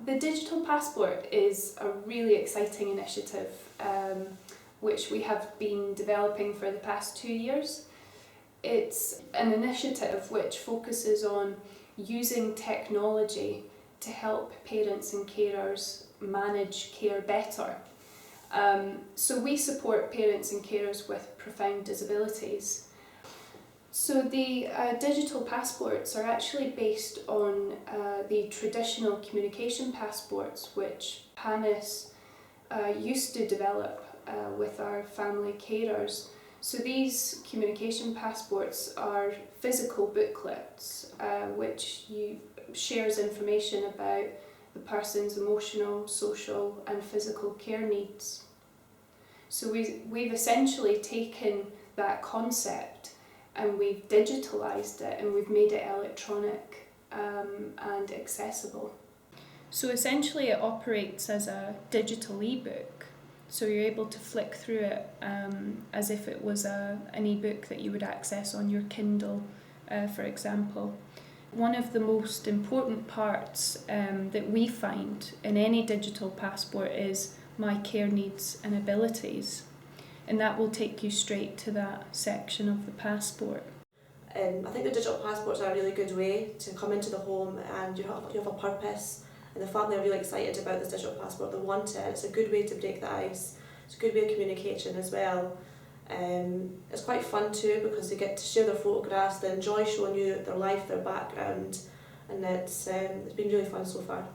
The digital passport is a really exciting initiative which we have been developing for the past 2 years. It's an initiative which focuses on using technology to help parents and carers manage care better. So we support parents and carers with profound disabilities. So the digital passports are actually based on the traditional communication passports which PAMIS used to develop with our family carers. So these communication passports are physical booklets which shares information about the person's emotional, social and physical care needs. So we've essentially taken that concept and we've digitalised it and we've made it electronic and accessible. So essentially it operates as a digital ebook. So you're able to flick through it as if it was an ebook that you would access on your Kindle, for example. One of the most important parts that we find in any digital passport is my care needs and abilities, and that will take you straight to that section of the passport. I think the digital passports are a really good way to come into the home and you have a purpose, and the family are really excited about this digital passport. They want it. It's a good way to break the ice. It's a good way of communication as well. It's quite fun too because they get to share their photographs, they enjoy showing you their life, their background, and it's been really fun so far.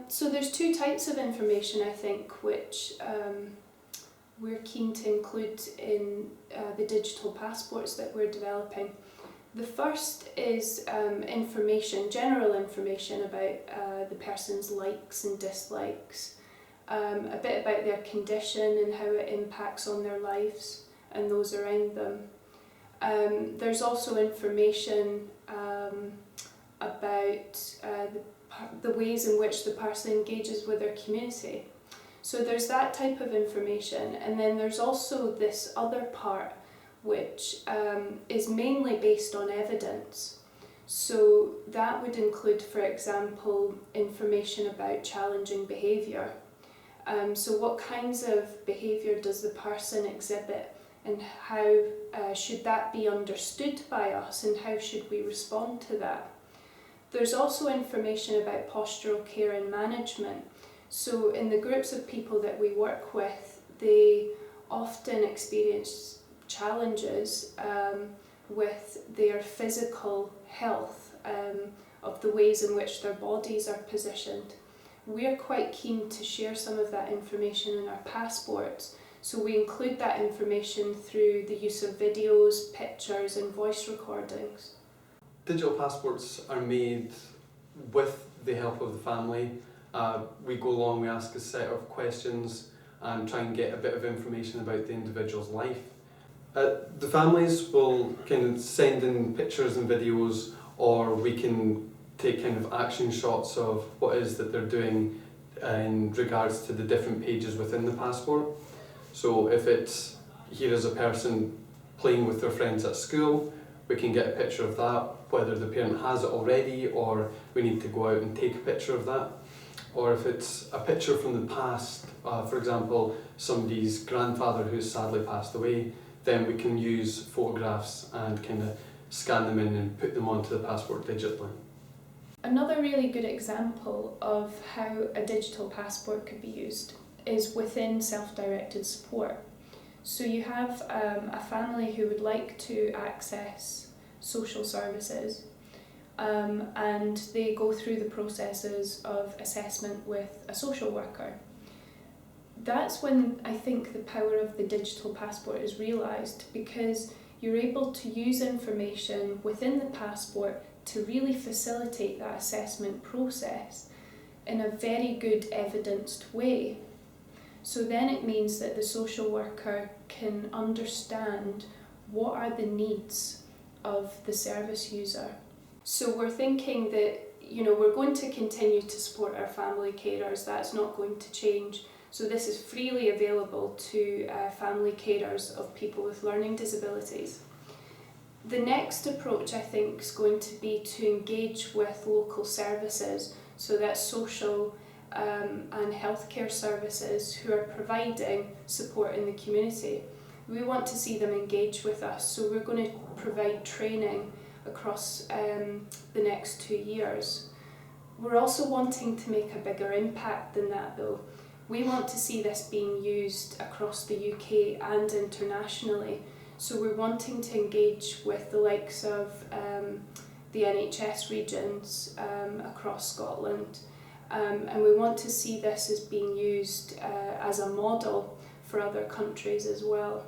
So there's 2 types of information I think which we're keen to include in the digital passports that we're developing. The first is information, general information about the person's likes and dislikes, a bit about their condition and how it impacts on their lives and those around them. There's also information about the ways in which the person engages with their community. So there's that type of information, and then there's also this other part which is mainly based on evidence. So that would include, for example, information about challenging behaviour. So what kinds of behaviour does the person exhibit, and how should that be understood by us, and how should we respond to that? There's also information about postural care and management. So in the groups of people that we work with, they often experience challenges with their physical health, of the ways in which their bodies are positioned. We're quite keen to share some of that information in our passports, so we include that information through the use of videos, pictures and voice recordings. Digital passports are made with the help of the family. We go along, we ask a set of questions and try and get a bit of information about the individual's life. The families will kind of send in pictures and videos, or we can take kind of action shots of what it is that they're doing in regards to the different pages within the passport. So if it's, here is a person playing with their friends at school, we can get a picture of that, whether the parent has it already or we need to go out and take a picture of that. Or if it's a picture from the past, for example, somebody's grandfather who's sadly passed away, then we can use photographs and kind of scan them in and put them onto the passport digitally. Another really good example of how a digital passport could be used is within self-directed support. So you have a family who would like to access social services, and they go through the processes of assessment with a social worker. That's when I think the power of the digital passport is realised, because you're able to use information within the passport to really facilitate that assessment process in a very good evidenced way. So then it means that the social worker can understand what are the needs of the service user. So we're thinking that, we're going to continue to support our family carers, that's not going to change. So this is freely available to family carers of people with learning disabilities. The next approach, I think, is going to be to engage with local services. so that's social and healthcare services who are providing support in the community. We want to see them engage with us, so we're going to provide training across the next 2 years. We're also wanting to make a bigger impact than that though. We want to see this being used across the UK and internationally, so we're wanting to engage with the likes of the NHS regions across Scotland, and we want to see this as being used as a model for other countries as well.